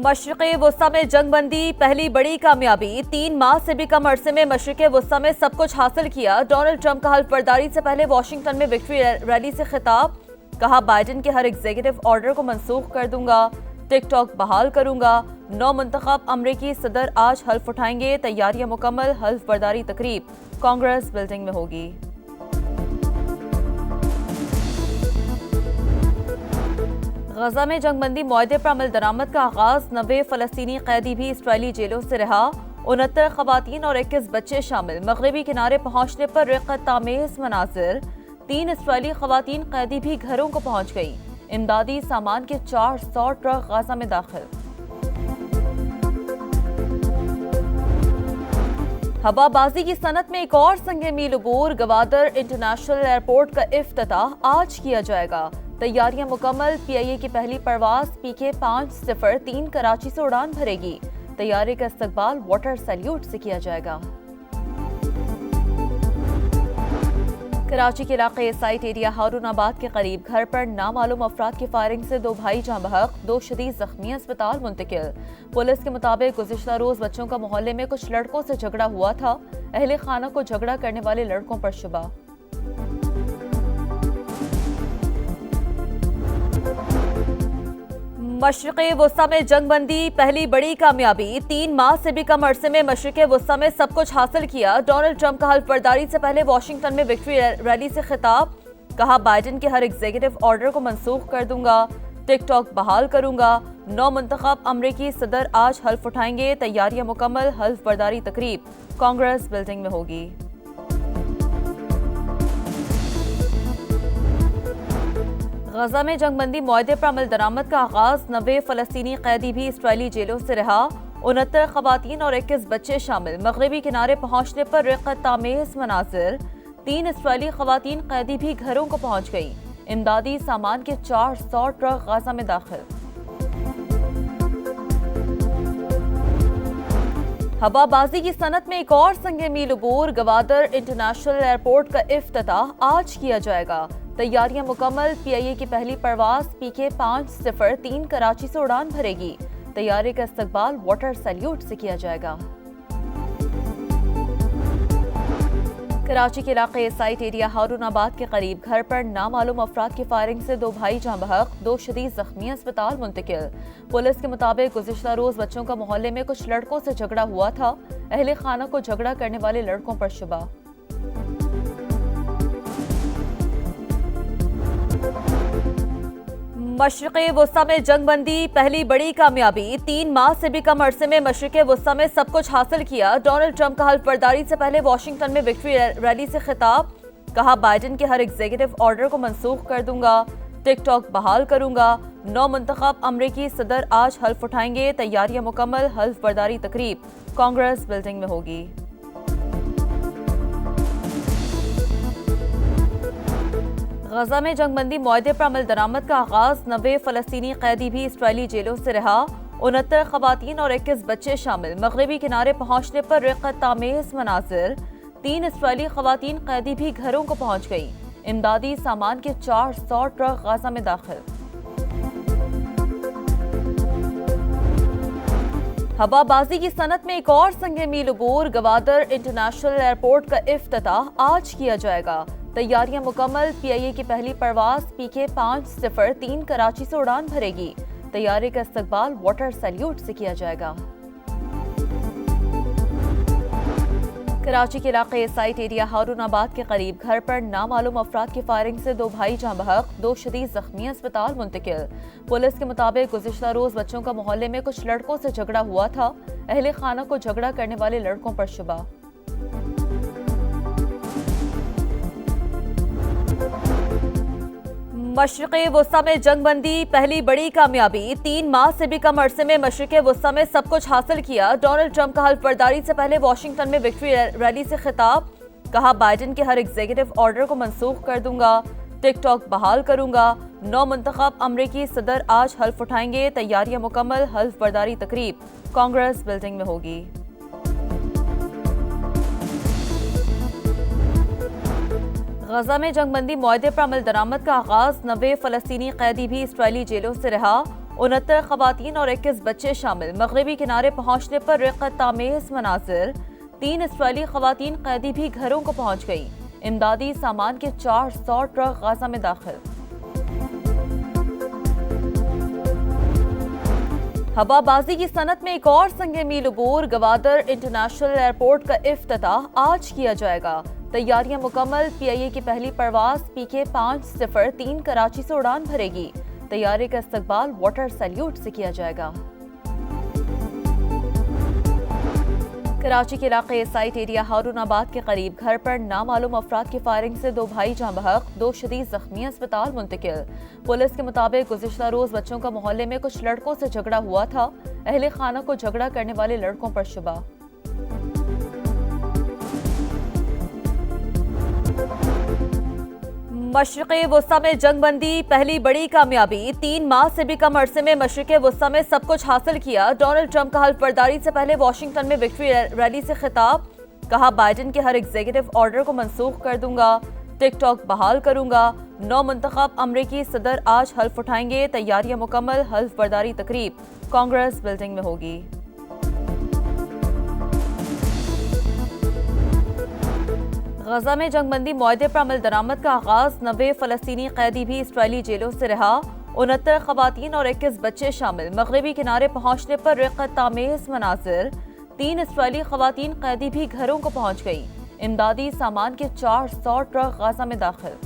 मशरिक़ वुस्ता में जंगबंदी पहली बड़ी कामयाबी। 3 माह से भी कम अरसे में मशरिक़ वुस्ता में सब कुछ हासिल किया। डोनाल्ड ट्रंप का हल्फ बर्दारी से पहले वाशिंगटन में विक्ट्री रैली से खिताब। कहा, बाइडेन के हर एग्जीक्यूटिव ऑर्डर को मनसूख कर दूंगा, टिकटॉक बहाल करूंगा। नौ मुंतखब अमरीकी सदर आज हल्फ उठाएंगे। तैयारियां मुकम्मल। हल्फ बर्दारी तकरीब कांग्रेस बिल्डिंग में होगी। गजा में जंगबंदी मुआहदे पर अमल दरामद का आगाज। 90 फलस्तीनी कैदी भी इसराइली जेलों से रहा। 69 खवातीन और 21 बच्चे शामिल। मगरबी किनारे पहुंचने पर रिक़्क़त तामेज़ मनाज़िर। 3 इसराइली खवातीन कैदी भी घरों को पहुंच गई। इमदादी सामान के 400 ट्रक गजा में दाखिल। हवाबाजी की सनत में एक और संगे मील अबूर। गवादर इंटरनेशनल एयरपोर्ट का इफ्तिताह आज किया जाएगा। तैयारियां मुकम्मल। PIA की पहली परवाज PK 503 कराची से उड़ान भरेगी। तैयारी का इस्तकबाल वाटर सैल्यूट से किया जाएगा। कराची के इलाके साइट एरिया हारूनाबाद के करीब घर पर नामालूम अफराद की फायरिंग से 2 भाई जाँ बहक, 2 शदीद जख्मी अस्पताल मुंतकिल। पुलिस के मुताबिक गुज़िश्ता रोज बच्चों का मोहल्ले में कुछ लड़कों से झगड़ा हुआ था। अहले खाना को झगड़ा करने वाले लड़कों पर शुबा। मशरिक़ वुस्ता में जंगबंदी पहली बड़ी कामयाबी। 3 माह से भी कम अरसे में मशरिक़ वुस्ता में सब कुछ हासिल किया। डोनाल्ड ट्रंप का हल्फ बर्दारी से पहले वाशिंगटन में विक्ट्री रैली से खिताब। कहा, बाइडेन के हर एग्जीक्यूटिव ऑर्डर को मनसूख कर दूंगा, टिकटॉक बहाल करूंगा। 9 मुंतखब अमरीकी सदर आज हल्फ उठाएंगे। तैयारियां मुकम्मल। हल्फ बर्दारी तकरीब कांग्रेस बिल्डिंग में होगी। गजा में जंगबंदी मुआहदे पर अमल दरामद का आगाज। 90 फलस्तीनी कैदी भी इसराइली जेलों से रहा। 69 खवातीन और 21 बच्चे शामिल। मगरबी किनारे पहुंचने पर रिक़्क़त तामेज़ मनाज़िर। 3 इसराइली खवातीन कैदी भी घरों को पहुंच गई। इमदादी सामान के 400 ट्रक गजा में दाखिल। हवाबाजी की सनत में एक और संगे मील अबूर। गवादर इंटरनेशनल एयरपोर्ट का इफ्तिताह आज किया जाएगा। तैयारियां मुकम्मल। PIA की पहली परवाज PK 503 कराची से उड़ान भरेगी। तैयारी का इस्तकबाल वाटर सैल्यूट से किया जाएगा। कराची के इलाके साइट एरिया हारूनाबाद के करीब घर पर नामालूम अफराद की फायरिंग से 2 भाई जाँ बहक, 2 शदीद जख्मी अस्पताल मुंतकिल। पुलिस के मुताबिक गुज़िश्ता रोज बच्चों का मोहल्ले में कुछ लड़कों से झगड़ा हुआ था। अहले खाना को झगड़ा करने वाले लड़कों पर शुबा। मशरिक़ वुस्ता में जंगबंदी पहली बड़ी कामयाबी। 3 माह से भी कम अरसे में मशरिक़ वुस्ता में सब कुछ हासिल किया। डोनाल्ड ट्रंप का हल्फ बर्दारी से पहले वाशिंगटन में विक्ट्री रैली से खिताब। कहा, बाइडेन के हर एग्जीक्यूटिव ऑर्डर को मनसूख कर दूंगा, टिकटॉक बहाल करूंगा। 9 मुंतखब अमरीकी सदर आज हल्फ उठाएंगे। तैयारियां मुकम्मल। हल्फ बर्दारी तकरीब कांग्रेस बिल्डिंग में होगी। गजा में जंगबंदी मुआहदे पर अमल दरामद का आगाज। 90 फलस्तीनी कैदी भी इसराइली जेलों से रहा। 69 खवातीन और 21 बच्चे शामिल। मगरबी किनारे पहुंचने पर रिक़्क़त तामेज़ मनाज़िर। 3 इसराइली खवातीन कैदी भी घरों को पहुंच गई। इमदादी सामान के 400 ट्रक गजा में दाखिल। हवाबाजी की सनत में एक और संगे मील अबूर। गवादर इंटरनेशनल एयरपोर्ट का इफ्तिताह आज किया जाएगा। तैयारियां मुकम्मल। PIA की पहली परवाज PK 503 कराची से उड़ान भरेगी। तैयारी का इस्तकबाल वाटर सैल्यूट से किया जाएगा। कराची के इलाके साइट एरिया हारूनाबाद के करीब घर पर नामालूम अफराद की फायरिंग से 2 भाई जाँ बहक, 2 शदीद जख्मी अस्पताल मुंतकिल। पुलिस के मुताबिक गुज़िश्ता रोज बच्चों का मोहल्ले में कुछ लड़कों से झगड़ा हुआ था। अहले खाना को झगड़ा करने वाले लड़कों पर शुबा। मशरिक़ वुस्ता में जंगबंदी पहली बड़ी कामयाबी। 3 माह से भी कम अरसे में मशरिक़ वुस्ता में सब कुछ हासिल किया। डोनाल्ड ट्रंप का हल्फ बर्दारी से पहले वाशिंगटन में विक्ट्री रैली से खिताब। कहा, बाइडेन के हर एग्जीक्यूटिव ऑर्डर को मनसूख कर दूंगा, टिकटॉक बहाल करूंगा। 9 मुंतखब अमरीकी सदर आज हल्फ उठाएंगे। तैयारियां मुकम्मल। हल्फ बर्दारी तकरीब कांग्रेस बिल्डिंग में होगी। गजा में जंगबंदी मुआहदे पर अमल दरामद का आगाज। 90 फलस्तीनी कैदी भी इसराइली जेलों से रहा। 69 खवातीन और 21 बच्चे शामिल। मगरबी किनारे पहुंचने पर रिक़्क़त आमेज़ मनाज़िर। 3 इसराइली खवातीन कैदी भी घरों को पहुंच गई। इमदादी सामान के 400 ट्रक गाजा में दाखिल। हवाबाजी की सनत में एक और संगे मील अबूर। गवादर इंटरनेशनल एयरपोर्ट का इफ्तिताह आज किया जाएगा। तैयारियां मुकम्मल। PIA की पहली परवाज PK503 कराची से उड़ान भरेगी। तैयारी का इस्तकबाल वाटर सैल्यूट से किया जाएगा। कराची के इलाके साइट एरिया हारूनाबाद के करीब घर पर नामालूम अफराद की फायरिंग से 2 भाई जाँ बहक, 2 शदीद जख्मी अस्पताल मुंतकिल। पुलिस के मुताबिक गुज़िश्ता रोज बच्चों का मोहल्ले में कुछ लड़कों से झगड़ा हुआ था। अहले खाना को झगड़ा करने वाले लड़कों पर शुबा। मशरिक़ वस्ता में जंगबंदी पहली बड़ी कामयाबी। 3 माह से भी कम अरसे में मशरिक़ वस्ता में सब कुछ हासिल किया। डोनाल्ड ट्रंप का हल्फ बर्दारी से पहले वाशिंगटन में विक्ट्री रैली से खिताब। कहा, बाइडेन के हर एग्जीक्यूटिव ऑर्डर को मनसूख कर दूंगा। टिकटॉक बहाल करूंगा। 9 मुंतखब अमरीकी सदर आज हल्फ उठाएंगे। तैयारियां मुकम्मल। हल्फ बर्दारी तकरीब कांग्रेस बिल्डिंग में होगी। गजा में जंगबंदी मुआहदे पर अमल दरामद का आगाज। 90 फलस्तीनी कैदी भी इसराइली जेलों से रहा। 69 खवातीन और 21 बच्चे शामिल। मगरबी किनारे पहुंचने पर रिक़्क़त आमेज़ मनाज़िर। 3 इसराइली खवातीन कैदी भी घरों को पहुंच गई। इमदादी सामान के 400 ट्रक गाजा में दाखिल।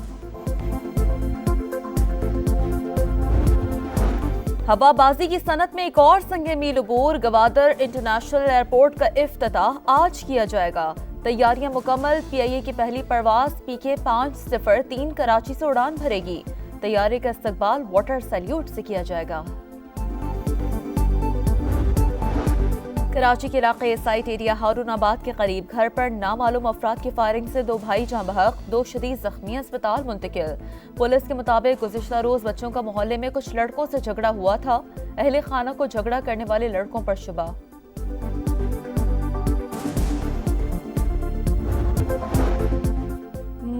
हवाबाजी की सनत में एक और संगे मील अबूर। गवादर इंटरनेशनल एयरपोर्ट का इफ्तिताह आज किया जाएगा। तैयारियां मुकम्मल। PIA की पहली परवाज PK503 कराची से उड़ान भरेगी। तैयारी का इस्तकबाल वाटर सैल्यूट से किया जाएगा। कराची के इलाके साइट एरिया हारूनाबाद के करीब घर पर नामालूम अफराद की फायरिंग से 2 भाई जाँ बहक, 2 शदीद जख्मी अस्पताल मुंतकिल। पुलिस के मुताबिक गुज़िश्ता रोज बच्चों का मोहल्ले में कुछ लड़कों से झगड़ा हुआ था। अहले खाना को झगड़ा करने वाले लड़कों पर शुबा।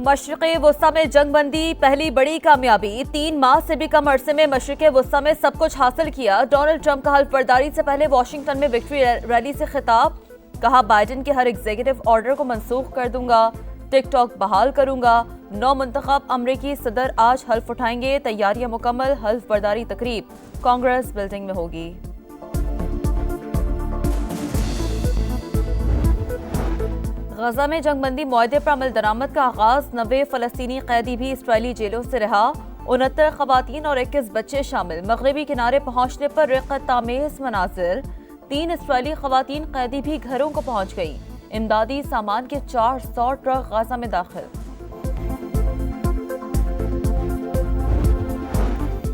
मशरिक़ वस्ता में जंगबंदी पहली बड़ी कामयाबी। 3 माह से भी कम अरसे में मशरिक़ वस्ता में सब कुछ हासिल किया। डोनाल्ड ट्रंप का हल्फ बर्दारी से पहले वाशिंगटन में विक्ट्री रैली से खिताब। कहा, बाइडेन के हर एग्जीक्यूटिव ऑर्डर को मनसूख कर दूंगा। टिकटॉक बहाल करूंगा। 9 मुंतखब अमरीकी सदर आज हल्फ उठाएंगे। तैयारियां मुकम्मल। हल्फ बर्दारी तकरीब कांग्रेस बिल्डिंग में होगी। गजा में जंगबंदी मुआहदे पर अमल दरामद का आगाज। 90 फलस्तीनी कैदी भी इसराइली जेलों से रहा। 69 खवातीन और 21 बच्चे शामिल। मगरबी किनारे पहुंचने पर रिक़्क़त आमेज़ मनाज़िर। 3 इसराइली खवातीन कैदी भी घरों को पहुंच गई। इमदादी सामान के 400 ट्रक गाजा में दाखिल।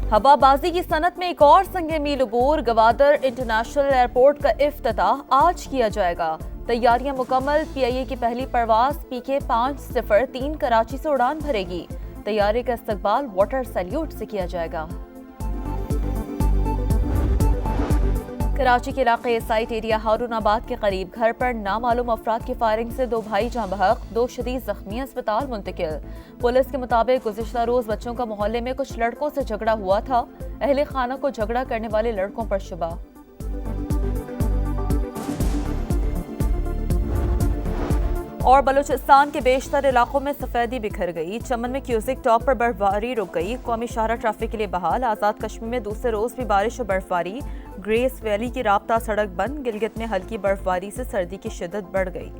हवाबाजी की सनत में एक और संगे मील अबूर। गवादर इंटरनेशनल एयरपोर्ट का इफ्तिताह आज किया जाएगा। तैयारियां मुकम्मल। PIA की पहली परवाज PK503 कराची से उड़ान भरेगी। तैयारी का इस्तकबाल वाटर सैल्यूट से किया जाएगा। कराची के इलाके साइट एरिया हारूनाबाद के करीब घर पर नामालूम अफराद की फायरिंग से 2 भाई जाँ बहक, 2 शदीद जख्मी अस्पताल मुंतकिल। पुलिस के मुताबिक गुज़िश्ता रोज बच्चों का मोहल्ले में कुछ लड़कों से झगड़ा हुआ था। अहले खाना को झगड़ा करने वाले लड़कों पर शुबा। और बलूचिस्तान के बेशतर इलाकों में सफेदी बिखर गई। चमन में क्यूसिक टॉप पर बर्फबारी रुक गई। कौमी शाहरा ट्रैफिक के लिए बहाल। आज़ाद कश्मीर में दूसरे रोज भी बारिश और बर्फबारी। ग्रेस वैली की राब्ता सड़क बंद। गिलगित में हल्की बर्फबारी से सर्दी की शिद्दत बढ़ गई।